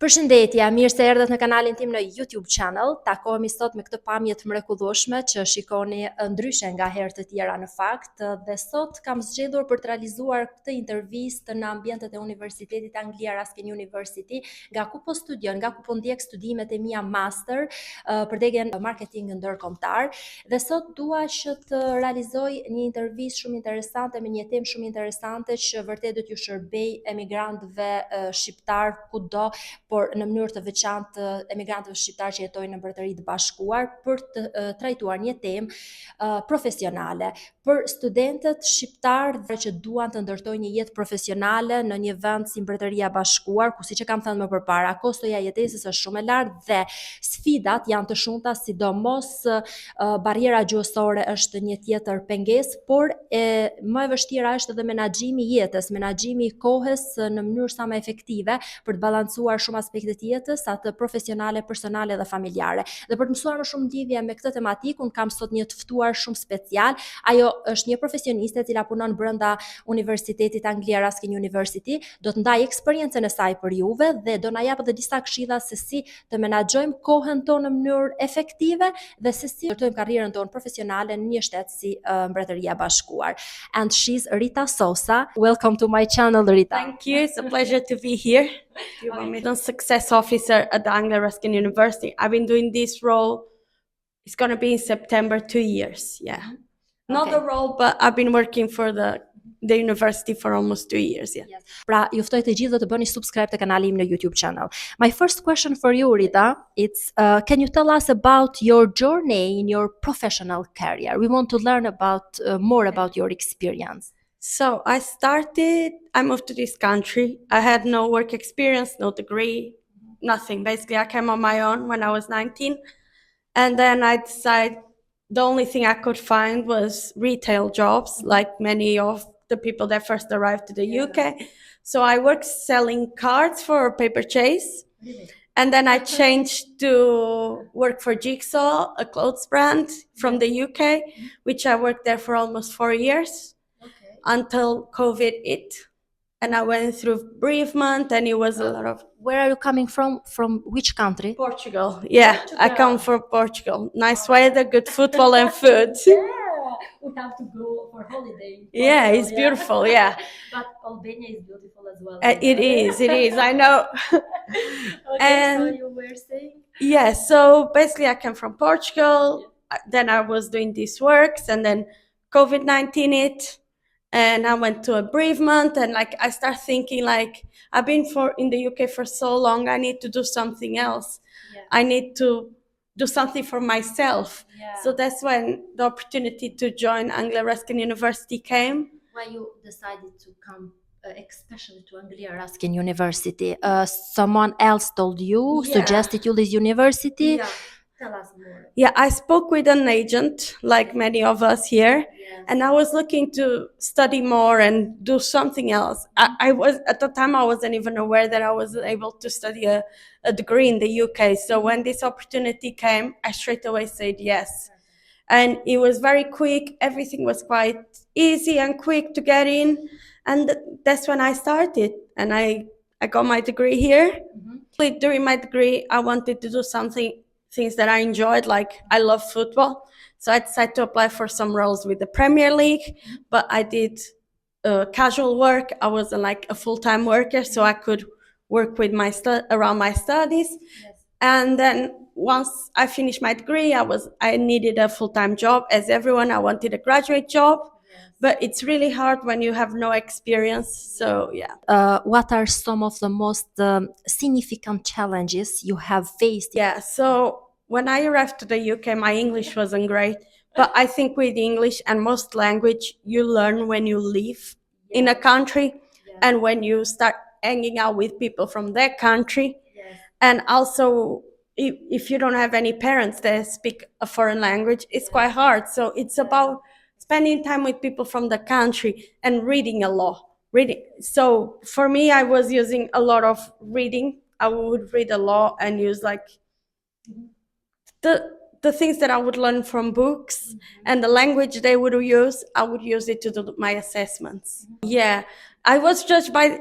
Përshëndetje, mirë se erdhët në kanalin tim në YouTube channel. Takohemi sot me këtë pamje të mrekullueshme që shikoni ndryshe nga herët e tjera në fakt, dhe sot kam zgjedhur për të realizuar këtë intervistë në ambientet e Universitetit Anglia, Ruskin University, nga ku po studion, nga ku po ndjek studimet e mia master për degën marketing ndërkombëtar, dhe sot dua që të realizoj një intervistë shumë interesante me një temë shumë interesante që vërtet do t'ju shërbej emigrantëve shqiptar kudo, por në mënyrë të veçantë emigrantëve shqiptarë që jetojnë në Mbretërinë e Bashkuar, për të trajtuar një temë profesionale për studentët shqiptarë që duan të ndërtojnë një jetë profesionale në një vend si Mbretëria e Bashkuar, ku siç e kam thënë më përpara, kostoja e jetesës është shumë e lartë dhe sfidat janë të shumta, sidomos barriera gjuhësore është një tjetër pengesë, por më e vështira është edhe menaxhimi i jetës, menaxhimi i kohës në mënyrë sa më efektive për të balancuar shumë aspektet e jetës, atë profesionale, personale dhe familjare. Dhe për të mësuar më shumë lidhje me këtë tematikë, unë kam sot një të ftuar shumë special. Ajo është një profesioniste e cila punon brenda Universitetit Anglia, Ruskin University, do të ndaj eksperiencën e saj për juve dhe do na japë edhe disa këshilla se si të menaxhojmë kohën tonë në mënyrë efektive dhe se si të ndërtojmë karrierën tonë profesionale në një shtet si Mbretëria e Bashkuar. And she's Rita Sousa. Welcome to my channel, Rita. Thank you. It's a pleasure to be here. I'm a success officer at the Anglia Ruskin University. I've been doing this role. It's going to be in September, 2 years. Yeah. Not the role, but I've been working for the university for almost 2 years. Yeah. Yes. Pra, ju ftoj të gjithë të bëni subscribe të kanali im në YouTube channel. My first question for you, Rita, it's can you tell us about your journey in your professional career? We want to learn about more about your experience. So I moved to this country. I had no work experience, no degree, nothing. Basically, I came on my own when I was 19. And then I decided the only thing I could find was retail jobs, like many of the people that first arrived to the UK. So I worked selling cards for Paper Chase. Really? And then I changed to work for Jigsaw, a clothes brand from the UK, which I worked there for almost 4 years. Until COVID hit, and I went through bereavement, and it was a lot of... Where are you coming from? From which country? Portugal. Yeah, Portugal. I come from Portugal. Nice weather, good football and food. Yeah, we have to go for holiday. Yeah, it's beautiful, yeah. But Albania is beautiful as well. It is, I know. Okay, so you were saying? Yeah, so basically I came from Portugal, then I was doing these works, and then COVID-19 hit. And I went to a bereavement, and I start thinking I've been in the UK for so long. I need to do something else. Yeah. I need to do something for myself. Yeah. So that's when the opportunity to join Anglia Ruskin University came. Why you decided to come, especially to Anglia Ruskin University? Someone else told you, suggested you this university? Yeah. Tell us more. Yeah, I spoke with an agent, like many of us here, and I was looking to study more and do something else. I was at the time I wasn't even aware that I was able to study a degree in the UK. So when this opportunity came, I straight away said yes. And it was very quick. Everything was quite easy and quick to get in, and that's when I started. And I got my degree here. Mm-hmm. During my degree, I wanted to do things that I enjoyed, like I love football. So I decided to apply for some roles with the Premier League, but I did casual work. I wasn't like a full-time worker, so I could work with around my studies. Yes. And then once I finished my degree, I needed a full-time job. As everyone, I wanted a graduate job. But it's really hard when you have no experience, so yeah. What are some of the most significant challenges you have faced? Yeah, so when I arrived to the UK, my English wasn't great. But I think with English and most language, you learn when you live in a country and when you start hanging out with people from that country. Yes. And also, if you don't have any parents that speak a foreign language, it's quite hard. So it's about spending time with people from the country and reading a lot. So for me, I was using a lot of reading. I would read a lot and use the things that I would learn from books and the language they would use, I would use it to do my assessments. Yeah, I was judged by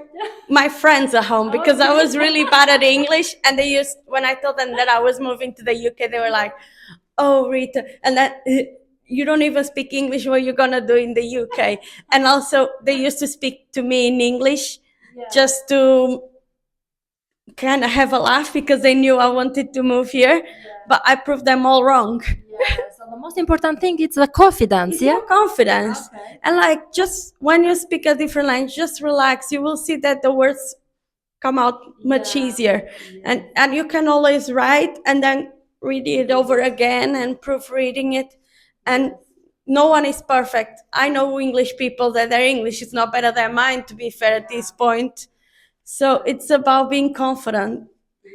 my friends at home because I was really bad at English, and they used, when I told them that I was moving to the UK, they were like, "Oh, Rita, and that you don't even speak English. What you gonna do in the UK?" And also, they used to speak to me in English just to kind of have a laugh because they knew I wanted to move here, but I proved them all wrong. So the most important thing is the confidence, It's your confidence. Okay. And like, just when you speak a different language, just relax. You will see that the words come out much easier. And you can always write and then read it over again and proofreading it. And no one is perfect. I know English people that their English is not better than mine, to be fair, at this point. So it's about being confident.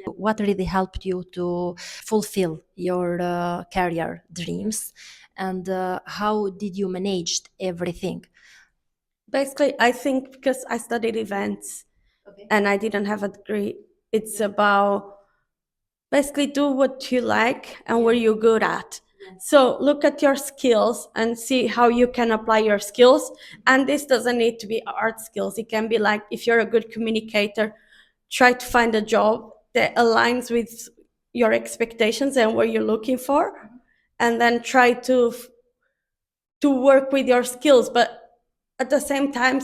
What really helped you to fulfill your career dreams, and how did you manage everything? Basically, I think because I studied events and I didn't have a degree, it's about basically do what you like and what you're good at. So look at your skills and see how you can apply your skills. And this doesn't need to be art skills. It can be like, if you're a good communicator, try to find a job that aligns with your expectations and what you're looking for, and then try to work with your skills. But at the same time,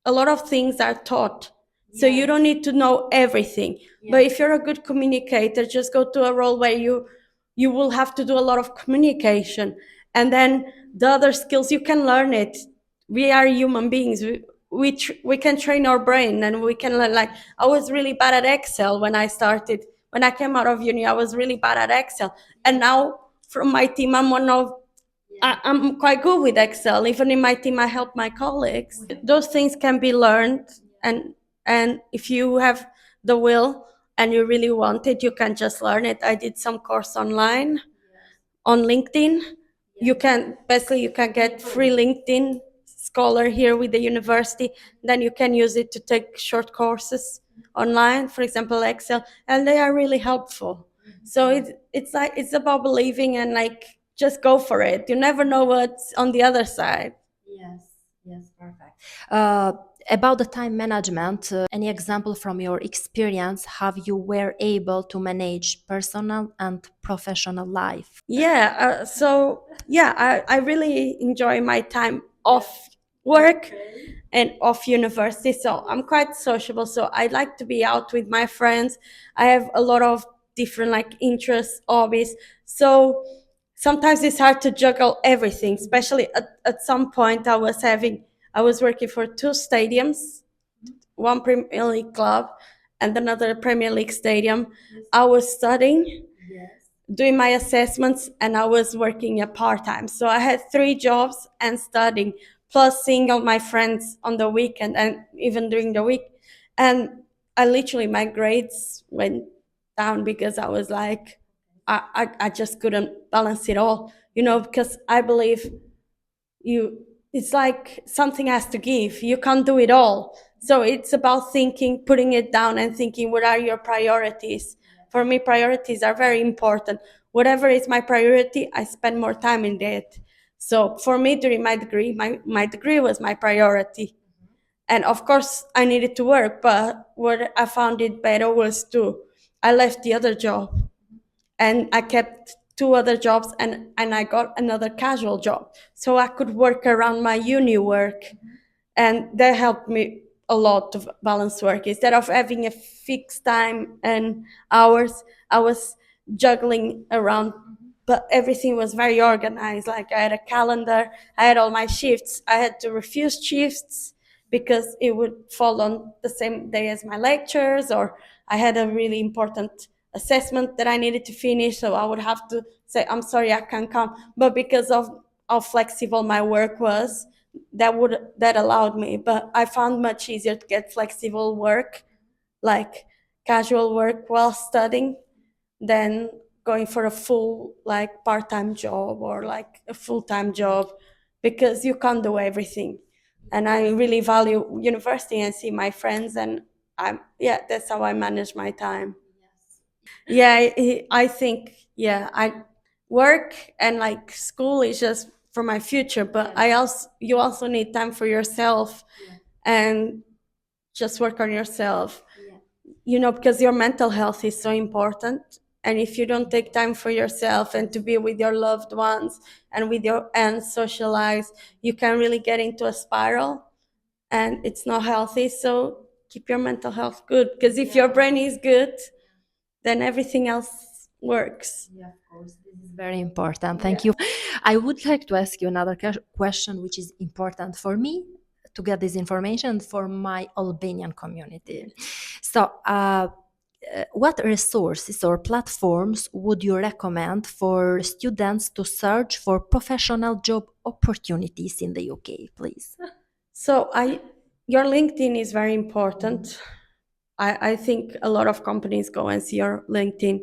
a lot of things are taught, so you don't need to know everything. But if you're a good communicator, just go to a role where you will have to do a lot of communication, and then the other skills you can learn it. We are human beings. We can train our brain, and we can learn. Like, I was really bad at Excel when I started. When I came out of uni, I was really bad at Excel, and now from my team, I'm quite good with Excel. Even in my team, I help my colleagues. Those things can be learned, and if you have the will and you really want it, you can just learn it. I did some course online on LinkedIn. You can get free LinkedIn scholar here with the university. Then you can use it to take short courses online, for example, Excel, and they are really helpful. So it's about believing and like just go for it. You never know what's on the other side. Yes, perfect. About the time management, any example from your experience how you were able to manage personal and professional life? I really enjoy my time off work and off university. So I'm quite sociable. So I like to be out with my friends. I have a lot of different like interests, hobbies. So sometimes it's hard to juggle everything, especially at some point I was working for two stadiums, one Premier League club and another Premier League stadium. I was studying, doing my assessments, and I was working a part-time. So I had three jobs and studying, plus seeing all my friends on the weekend and even during the week. And I literally, my grades went down because I was like, I just couldn't balance it all, because I believe it's like something has to give. You can't do it all. So it's about thinking, putting it down and thinking, what are your priorities? For me, priorities are very important. Whatever is my priority, I spend more time in it. So for me, during my degree, my degree was my priority. And of course, I needed to work, but what I found it better was I left the other job and I kept two other jobs, and I got another casual job. So I could work around my uni work, and that helped me a lot to balance work. Instead of having a fixed time and hours, I was juggling around, but everything was very organized. Like, I had a calendar, I had all my shifts. I had to refuse shifts because it would fall on the same day as my lectures, or I had a really important assessment that I needed to finish, so I would have to say, I'm sorry, I can't come. But because of how flexible my work was, that allowed me. But I found much easier to get flexible work, like casual work while studying, than going for a full like part-time job or like a full-time job, because you can't do everything. And I really value university and see my friends, and that's how I manage my time. I think, I work and like school is just for my future, but you also need time for yourself. And just work on yourself. You know, because your mental health is so important. And if you don't take time for yourself and to be with your loved ones and socialize, you can really get into a spiral, and it's not healthy. So keep your mental health good, because if your brain is good, then everything else works. Yeah, of course, this is very important. Thank you. I would like to ask you another question, which is important for me to get this information for my Albanian community. So, what resources or platforms would you recommend for students to search for professional job opportunities in the UK, please? So your LinkedIn is very important. I think a lot of companies go and see your LinkedIn.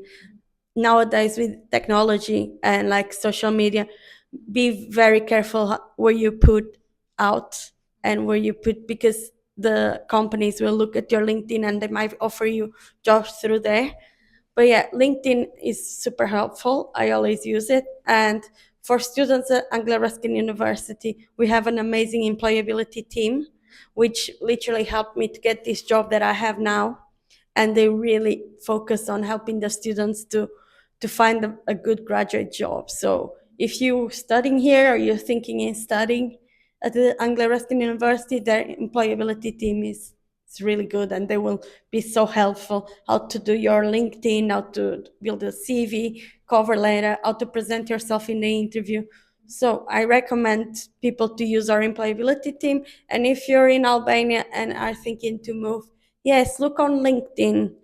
Nowadays with technology and like social media, be very careful where you put out and where you put, because the companies will look at your LinkedIn and they might offer you jobs through there. But yeah, LinkedIn is super helpful. I always use it. And for students at Anglia Ruskin University, we have an amazing employability team, which literally helped me to get this job that I have now. And they really focus on helping the students to find a good graduate job. So if you're studying here or you're thinking in studying at the Anglia Ruskin University, their employability team is really good, and they will be so helpful how to do your LinkedIn, how to build a CV, cover letter, how to present yourself in the interview. So I recommend people to use our employability team. And if you're in Albania and are thinking to move, yes, look on LinkedIn.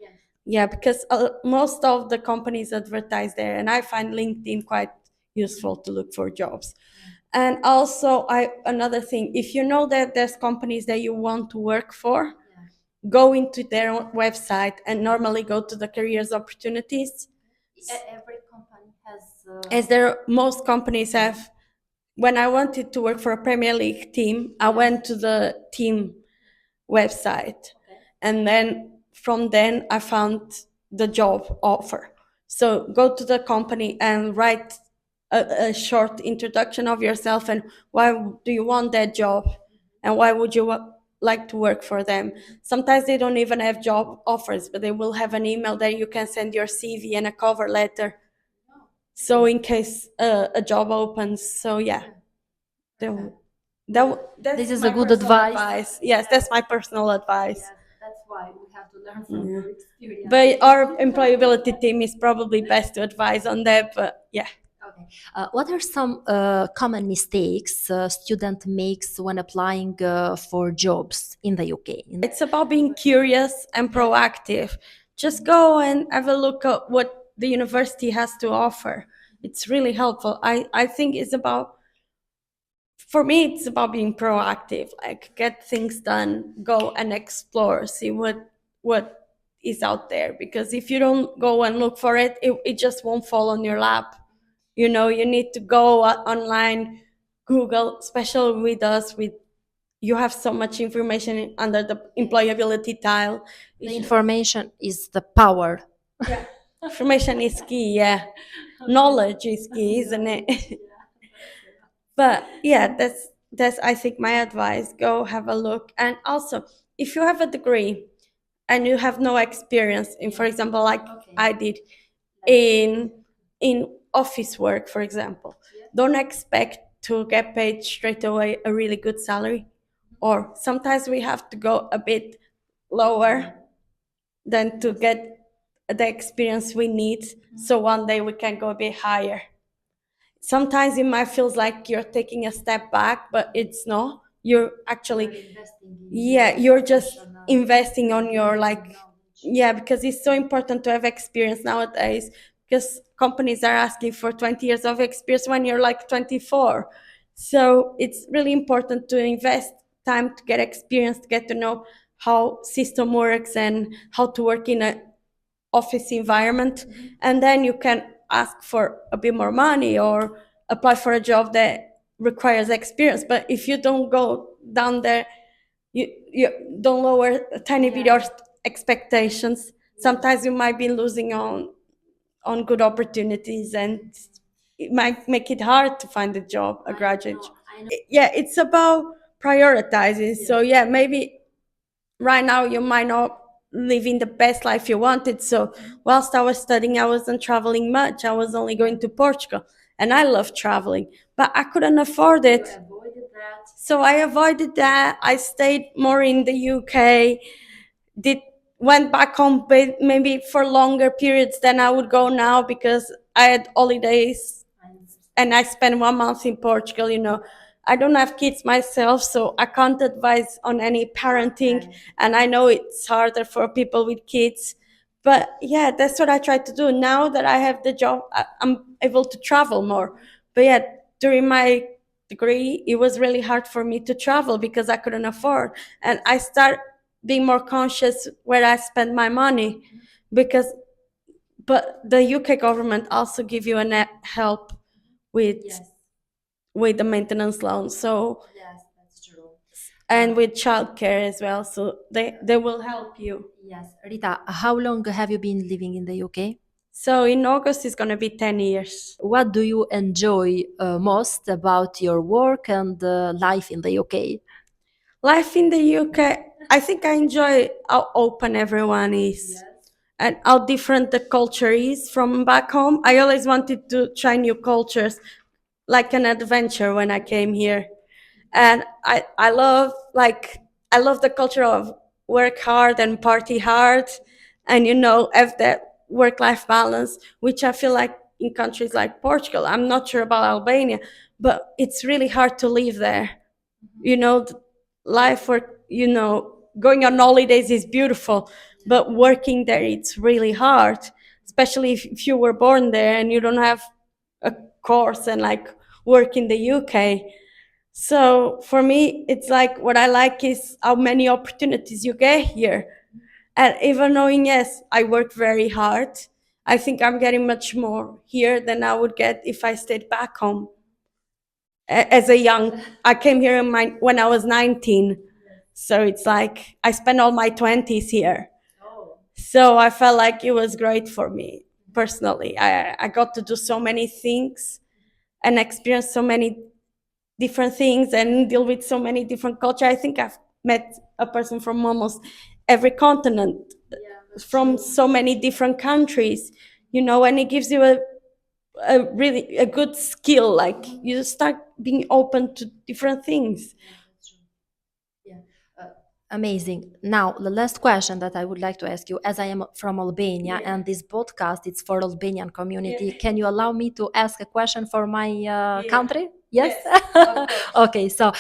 Yeah, because most of the companies advertise there, and I find LinkedIn quite useful to look for jobs. And also, another thing, if you know that there's companies that you want to work for, go into their own website and normally go to the careers opportunities. Every company has. As there, most companies have. When I wanted to work for a Premier League team, I went to the team website, and then from then I found the job offer. So go to the company and write a short introduction of yourself and why do you want that job and why would you like to work for them. Sometimes they don't even have job offers, but they will have an email that you can send your CV and a cover letter, so in case a job opens. So yeah, that's This is my a good personal advice. Yes, that's my personal advice. That's why we have to learn from your experience. But our employability team is probably best to advise on that. But yeah. Okay. What are some common mistakes student makes when applying for jobs in the UK? It's about being curious and proactive. Just go and have a look at what the university has to offer. It's really helpful. I think it's about, for me, it's about being proactive, like get things done, go and explore, see what is out there. Because if you don't go and look for it, it just won't fall on your lap. You know, you need to go online, Google, especially with us, with you have so much information under the employability tile. The information is the power. Yeah. Information is key, yeah. Knowledge is key, isn't it? But yeah, that's I think my advice. Go have a look. And also, if you have a degree and you have no experience in, for example, like I did in office work, for example, don't expect to get paid straight away a really good salary. Or sometimes we have to go a bit lower than to get the experience we need. So one day we can go a bit higher. Sometimes it might feel like you're taking a step back, but it's not. You're actually, yeah, you're just investing on your, like, yeah, because it's so important to have experience nowadays, because companies are asking for 20 years of experience when you're like 24. So it's really important to invest time to get experience, to get to know how system works and how to work in a office environment. And then you can ask for a bit more money or apply for a job that requires experience. But if you don't go down there, you don't lower a tiny bit your expectations, sometimes you might be losing on good opportunities, and it might make it hard to find a job, a graduate. Yeah, it's about prioritizing. So yeah, maybe right now you might not living the best life you wanted. So whilst I was studying, I wasn't traveling much. I was only going to Portugal, and I love traveling, but I couldn't afford it. So I avoided that. I stayed more in the UK. Did Went back home maybe for longer periods than I would go now because I had holidays and I spent 1 month in Portugal. I don't have kids myself, so I can't advise on any parenting. And I know it's harder for people with kids. But yeah, that's what I try to do. Now that I have the job, I'm able to travel more. But yeah, during my degree, it was really hard for me to travel because I couldn't afford. And I start being more conscious where I spend my money because but the UK government also give you a help with with the maintenance loan. So Yes, that's true. and with childcare as well. So they will help you. Yes, Rita, how long have you been living in the UK? So in August it's gonna be 10 years. What do you enjoy most about your work and life in the UK? Life in the UK, I think I enjoy how open everyone is. And how different the culture is from back home. I always wanted to try new cultures, like an adventure when I came here. And I love the culture of work hard and party hard, and have that work life balance, which I feel like in countries like Portugal. I'm not sure about Albania, but it's really hard to live there. Life work, going on holidays is beautiful, but working there it's really hard, especially if you were born there and you don't have a course and like work in the UK. So for me, it's like what I like is how many opportunities you get here. And even knowing, yes, I work very hard, I think I'm getting much more here than I would get if I stayed back home. As a young, I came here when I was 19. So it's like I spent all my 20s here. So I felt like it was great for me personally. I got to do so many things and experience so many different things and deal with so many different cultures. I think I've met a person from almost every continent, from so many different countries, and it gives you a really a good skill. Like you start being open to different things. Amazing. Now, the last question that I would like to ask you, as I am from Albania and this podcast is for Albanian community, can you allow me to ask a question for my country? Yes. Okay. So,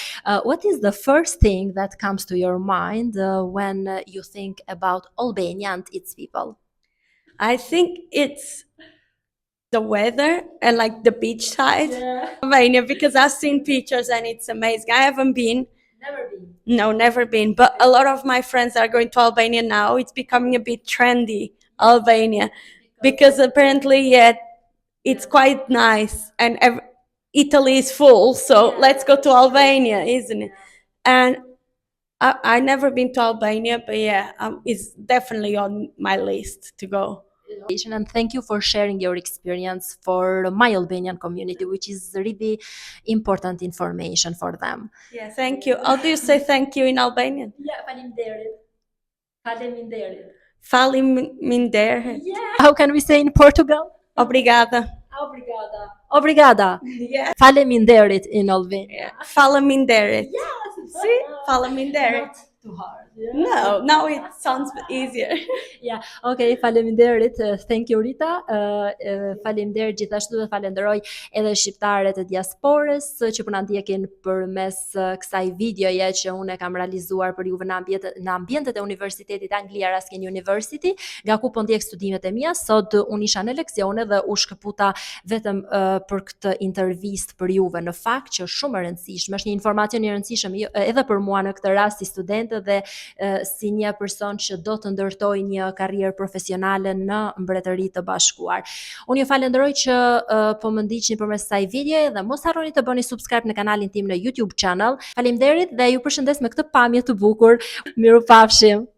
what is the first thing that comes to your mind when you think about Albania and its people? I think it's the weather and like the beach side of Albania, because I've seen pictures and it's amazing. I haven't been. Never been. No, never been. But a lot of my friends are going to Albania now. It's becoming a bit trendy, Albania, because apparently, yeah, it's quite nice and Italy is full. So let's go to Albania, isn't it? And I never been to Albania, but yeah, it's definitely on my list to go. And thank you for sharing your experience for my Albanian community, which is really important information for them. Yeah, thank you. How do you say thank you in Albanian? Yeah, faleminderit. Faleminderit. Faleminderit. Yeah. How can we say in Portugal? Obrigada. Obrigada. Obrigada. Yeah. Faleminderit in Albania. Yeah. Faleminderit. Yes. See? Faleminderit. Not too hard. No, now it sounds easier. Yeah, okay, faleminderit. Thank you Rita. Faleminderit gjithashtu dhe falenderoj edhe shqiptarët e diasporës që po na ndjekin përmes kësaj videoje që unë e kam realizuar për juve në ambientet e Universitetit Anglia, Ruskin University, nga ku po ndjek studimet e mia. Sot unë isha në leksione dhe u shkëputa vetëm për këtë intervistë për juve. Në fakt që shumë e rëndësishme, është një informacion i rëndësishëm edhe për mua në këtë rast si studente dhe si një person që do të ndërtoj një karrierë profesionale në Mbretëri të Bashkuar. Unë ju falenderoj që po më ndiqni përmes kësaj videoje dhe mos harroni të bëni subscribe në kanalin tim në YouTube channel. Faleminderit dhe ju përshëndes me këtë pamje të bukur. Mirupafshim.